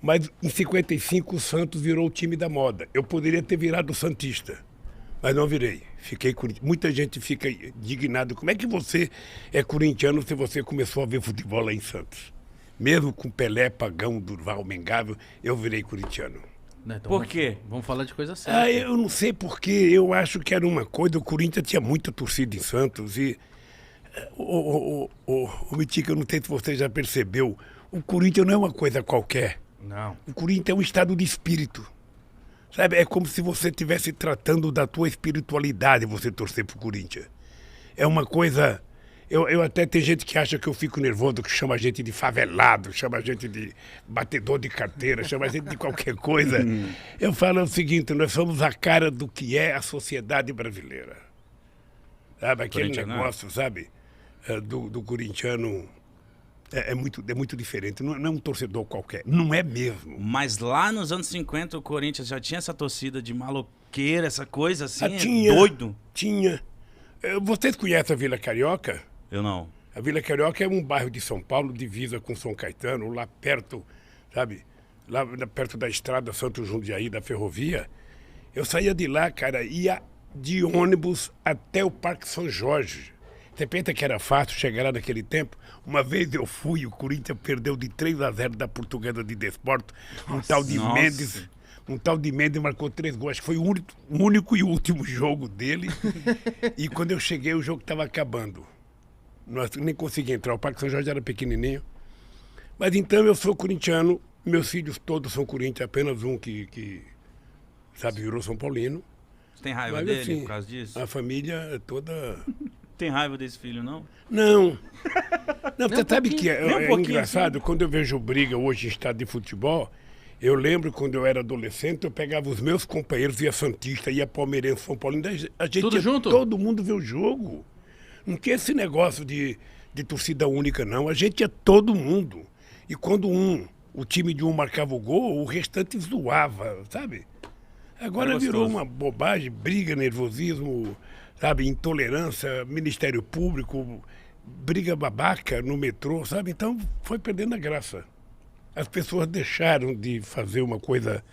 Mas em 55 o Santos virou o time da moda. Eu poderia ter virado santista, mas não virei. Fiquei muita gente fica indignada. Como é que você é corintiano se você começou a ver futebol lá em Santos? Mesmo com Pelé, Pagão, Durval, Mengável, eu virei corintiano. Não, então Por quê? Vamos falar de coisa séria. Eu não sei porquê. Eu acho que era uma coisa. O Corinthians tinha muita torcida em Santos e... O Mitica, eu não sei se você já percebeu, o Corinthians não é uma coisa qualquer. Não. O Corinthians é um estado de espírito. Sabe, é como se você estivesse tratando da tua espiritualidade você torcer pro Corinthians. É uma coisa... Eu até tem gente que acha que eu fico nervoso, que chama a gente de favelado, chama a gente de batedor de carteira, chama a gente de qualquer coisa. Eu falo o seguinte, nós somos a cara do que é a sociedade brasileira. Sabe, aquele negócio, sabe, do corintiano é muito diferente. Não é um torcedor qualquer, não é mesmo. Mas lá nos anos 50 o Corinthians já tinha essa torcida de maloqueira, essa coisa assim, Tinha, doido? Tinha. Vocês conhecem a Vila Carioca? Eu não. A Vila Carioca é um bairro de São Paulo, divisa com São Caetano, lá perto, sabe, lá perto da estrada Santo Jundiaí, da ferrovia. Eu saía de lá, cara, ia de ônibus até o Parque São Jorge. Você pensa que era fácil chegar lá naquele tempo? Uma vez eu fui, o Corinthians perdeu de 3-0 da Portuguesa de Desporto. Um tal de Mendes marcou 3 gols. Acho que foi o único e último jogo dele. E quando eu cheguei, o jogo estava acabando. Nós nem consegui entrar. O Parque São Jorge era pequenininho. Mas então eu sou corintiano. Meus filhos todos são corintianos. Apenas um que sabe, virou São Paulino. Você tem raiva Mas, dele assim, por causa disso? A família é toda... Tem raiva desse filho, não? Não. Não, você sabe que Nem um é pouquinho, engraçado, quando eu vejo briga hoje em estado de futebol, eu lembro quando eu era adolescente, eu pegava os meus companheiros, ia Santista, ia Palmeirense, São Paulino, a gente Tudo ia junto? todo mundo ver o jogo. Não tinha esse negócio de torcida única, não. A gente ia todo mundo. E quando o time de um marcava o gol, o restante zoava, sabe? Agora virou uma bobagem, briga, nervosismo, sabe, intolerância, Ministério Público, briga babaca no metrô, sabe? Então foi perdendo a graça. As pessoas deixaram de fazer uma coisa,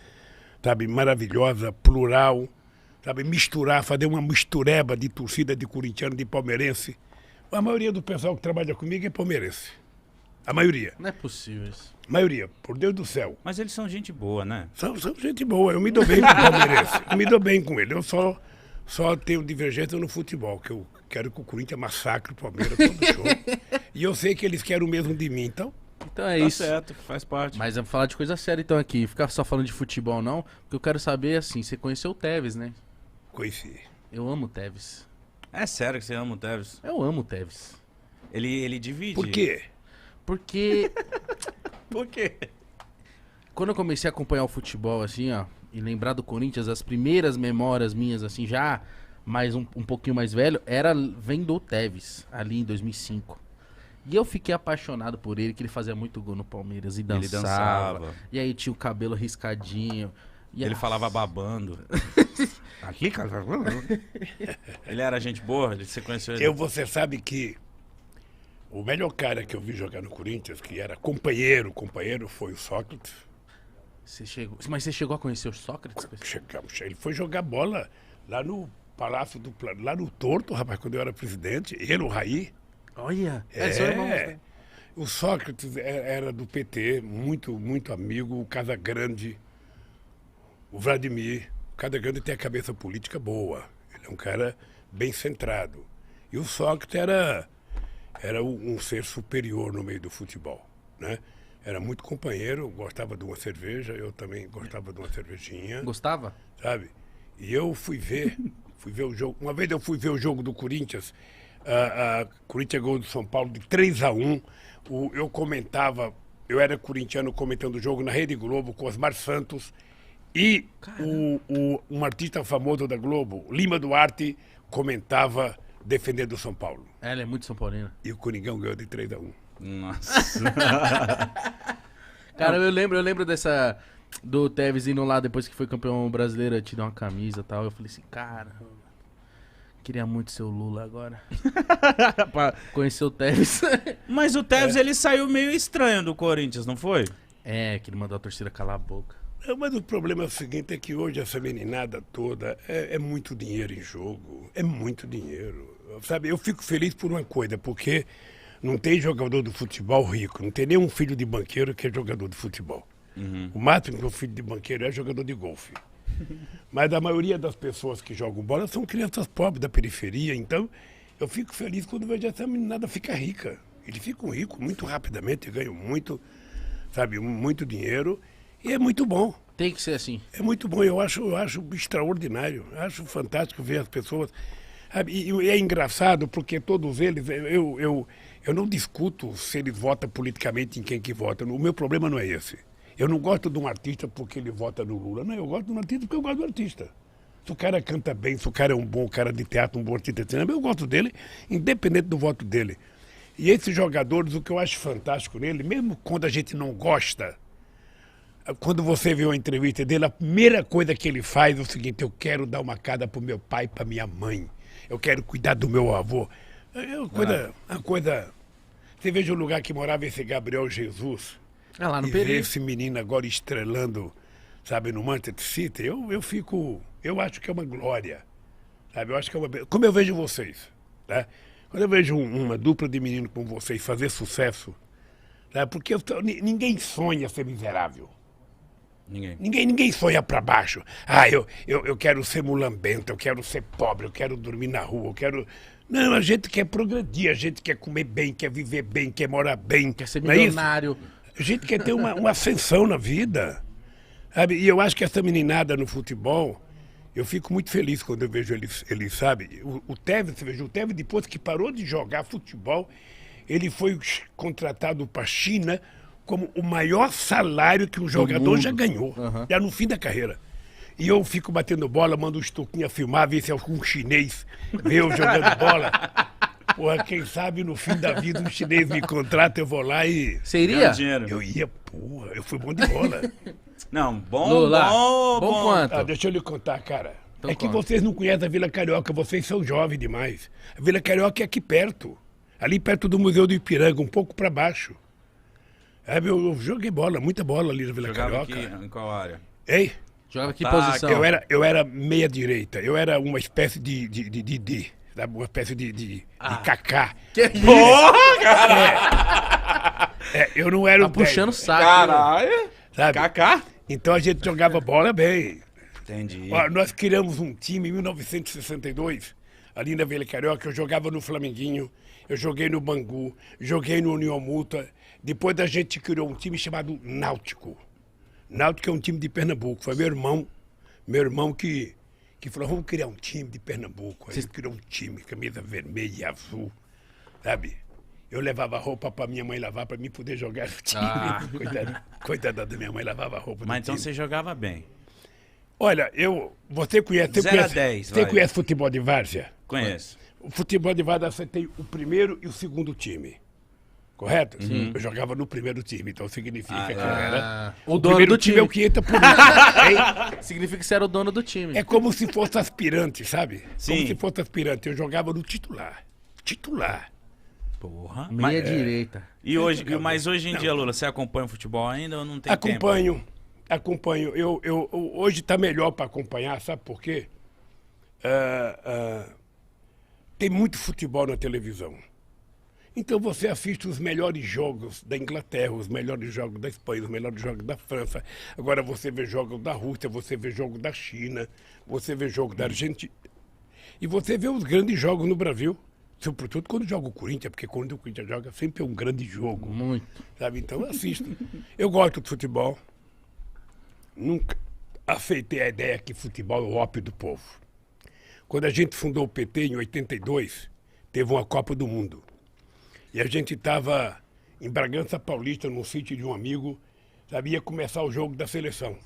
sabe, maravilhosa, plural, sabe, misturar, fazer uma mistureba de torcida de corintiano, de palmeirense. A maioria do pessoal que trabalha comigo é palmeirense. A maioria. Não é possível isso. Maioria, por Deus do céu. Mas eles são gente boa, né? São gente boa, eu me dou bem com o palmeirense. Eu me dou bem com ele. Eu só tenho divergência no futebol, que eu quero que o Corinthians massacre o Palmeiras todo show. E eu sei que eles querem o mesmo de mim, então... Então é Tá isso. certo, faz parte. Mas vamos falar de coisa séria então aqui. Ficar só falando de futebol não, porque eu quero saber assim, você conheceu o Tevez, né? Conheci. Eu amo o Tevez. É sério que você ama o Tevez? Eu amo o Tevez. Ele divide. Por quê? Porque Por quê? quando eu comecei a acompanhar o futebol assim, ó, e lembrar do Corinthians, as primeiras memórias minhas assim, já mais um pouquinho mais velho, era vendo o Tevez, ali em 2005. E eu fiquei apaixonado por ele, que ele fazia muito gol no Palmeiras e dançava. Ele dançava. E aí tinha o cabelo riscadinho. E Ele falava babando. Aqui, cara. Ele era gente boa? Você conheceu ele? Você sabe que o melhor cara que eu vi jogar no Corinthians, que era companheiro, foi o Sócrates. Mas você chegou a conhecer o Sócrates? Ele foi jogar bola lá no Palácio do Plano, lá no Torto, rapaz, quando eu era presidente. Ele, o Raí. Olha, são irmãos, né? O Sócrates era do PT, muito amigo, o Casagrande, o Vladimir. O Casagrande tem a cabeça política boa, ele é um cara bem centrado. E o Sócrates era um ser superior no meio do futebol, né? Era muito companheiro, gostava de uma cerveja, eu também gostava de uma cervejinha. Gostava? Sabe? E eu fui ver o jogo. Uma vez eu fui ver o jogo do Corinthians, Corinthians ganhou do São Paulo de 3-1. Eu comentava, eu era corintiano comentando o jogo na Rede Globo com Osmar Santos e um artista famoso da Globo, Lima Duarte, comentava defendendo o São Paulo. Ela é muito São Paulina. E o Coringão ganhou de 3-1. Nossa. Cara, eu lembro dessa do Tevez indo lá depois que foi campeão brasileiro, te dar uma camisa e tal. Eu falei assim, cara, queria muito ser o Lula agora. Conhecer o Tevez. Mas o Tevez, ele saiu meio estranho do Corinthians, não foi? É, que ele mandou a torcida calar a boca. Mas o problema é o seguinte, é que hoje essa meninada toda é muito dinheiro em jogo, é muito dinheiro. Sabe, eu fico feliz por uma coisa, porque não tem jogador de futebol rico, não tem nenhum filho de banqueiro que é jogador de futebol. O máximo que o filho de banqueiro é jogador de golfe. Mas a maioria das pessoas que jogam bola são crianças pobres da periferia, então eu fico feliz quando vejo essa meninada ficar rica. Eles ficam ricos muito rapidamente, ganham muito, sabe, muito dinheiro. E é muito bom. Tem que ser assim. É muito bom, eu acho extraordinário. Eu acho fantástico ver as pessoas. Sabe? E é engraçado porque todos eles, eu não discuto se eles votam politicamente em quem que vota. O meu problema não é esse. Eu não gosto de um artista porque ele vota no Lula. Não, eu gosto de um artista porque eu gosto do artista. Se o cara canta bem, se o cara é um bom cara de teatro, um bom artista de cinema, eu gosto dele, independente do voto dele. E esses jogadores, o que eu acho fantástico nele, mesmo quando a gente não gosta, quando você vê uma entrevista dele, a primeira coisa que ele faz é o seguinte: eu quero dar uma casa para o meu pai e para minha mãe. Eu quero cuidar do meu avô. É uma coisa... Você veja o lugar que morava esse Gabriel Jesus. É lá no E ver Peru. esse menino agora estrelando, sabe, no Manchester City. Eu acho que é uma glória. Sabe? Eu acho que é uma... Como eu vejo vocês, né? Quando eu vejo uma dupla de meninos como vocês fazer sucesso, sabe? Porque ninguém sonha ser miserável. Ninguém sonha pra baixo. Eu quero ser mulambento, eu quero ser pobre, eu quero dormir na rua, eu quero... Não, a gente quer progredir, a gente quer comer bem, quer viver bem, quer morar bem. Quer ser não é isso? milionário. A gente quer ter uma ascensão na vida. Sabe? E eu acho que essa meninada no futebol, eu fico muito feliz quando eu vejo eles sabe? O Tevez, você veja, o Tevez, depois que parou de jogar futebol, ele foi contratado para a China como o maior salário que um jogador já ganhou, já no fim da carreira. E eu fico batendo bola, mando o Estuquinha filmar, ver se algum chinês vê eu jogando bola. Porra, quem sabe no fim da vida um chinês me contrata, eu vou lá e... Você iria? Ganha dinheiro. Eu ia, porra, eu fui bom de bola. Não, bom, Lula, bom, bom quanto? Deixa eu lhe contar, cara. Então é que conta. vocês não conhecem a Vila Carioca, vocês são jovens demais. A Vila Carioca é aqui perto. Ali perto do Museu do Ipiranga, um pouco para baixo. Eu joguei bola, muita bola ali na Vila Jogava Carioca. aqui, em qual área? Ei, Jogava que Tá, posição? eu era meia direita. Eu era uma espécie de sabe? Uma espécie de Kaká. Que isso? Eu não era Tá o puxando o 10, saco. Caralho! sabe? Kaká? Então a gente jogava bola bem. Entendi. Ó, nós criamos um time em 1962, ali na Vila Carioca. Eu jogava no Flamenguinho, eu joguei no Bangu, joguei no União Mútua. Depois a gente criou um time chamado Náutico. Náutico é um time de Pernambuco. Foi meu irmão que falou: vamos criar um time de Pernambuco. Aí ele criou um time, camisa vermelha e azul, sabe? Eu levava roupa para minha mãe lavar para mim poder jogar no time. Coitada da minha mãe, lavava roupa Mas no então time. você jogava bem. Olha, você conhece... 0 a 10, Você vai. conhece futebol de várzea? Conheço. O futebol de várzea você tem o primeiro e o segundo time. Correto? Sim. Eu jogava no primeiro time, então significa que eu era... O dono primeiro do time time. é o que entra por isso. Significa que você era o dono do time. É como se fosse aspirante, sabe? Sim. Como se fosse aspirante. Eu jogava no titular. Titular. Porra. Meia direita. Mas hoje em dia, Lula, você acompanha o futebol ainda ou não tem tempo? Acompanho. Hoje está melhor para acompanhar, sabe por quê? Tem muito futebol na televisão. Então você assiste os melhores jogos da Inglaterra, os melhores jogos da Espanha, os melhores jogos da França. Agora você vê jogos da Rússia, você vê jogos da China, você vê jogos da Argentina. E você vê os grandes jogos no Brasil. Sobretudo quando joga o Corinthians, porque quando o Corinthians joga sempre é um grande jogo. Muito. Sabe? Então eu assisto. Eu gosto de futebol. Nunca aceitei a ideia que futebol é o ópio do povo. Quando a gente fundou o PT em 82, teve uma Copa do Mundo. E a gente estava em Bragança Paulista, num sítio de um amigo, sabe, ia começar o jogo da seleção.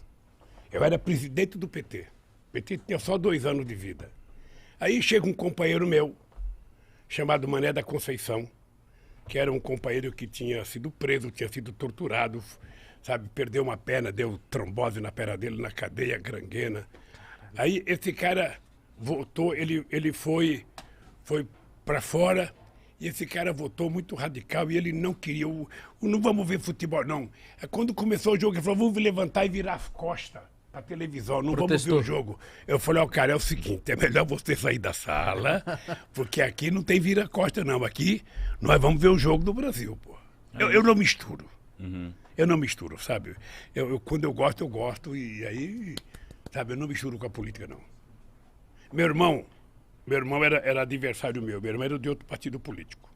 Eu era presidente do PT. O PT tinha só 2 anos de vida. Aí chega um companheiro meu, chamado Mané da Conceição, que era um companheiro que tinha sido preso, tinha sido torturado, sabe, perdeu uma perna, deu trombose na perna dele, na cadeia, gangrena. Aí esse cara voltou, ele foi para fora E esse cara votou muito radical e ele não queria. Não vamos ver futebol, não. É quando começou o jogo, ele falou: vamos levantar e virar as costas pra televisão, não Protestou. vamos ver o jogo. Eu falei: ó, cara, é o seguinte, é melhor você sair da sala, porque aqui não tem vira-costa, não. Aqui nós vamos ver o jogo do Brasil, pô. Eu não misturo. Eu não misturo, sabe? Quando eu gosto, e aí, sabe, eu não misturo com a política, não. Meu irmão era adversário meu irmão era de outro partido político.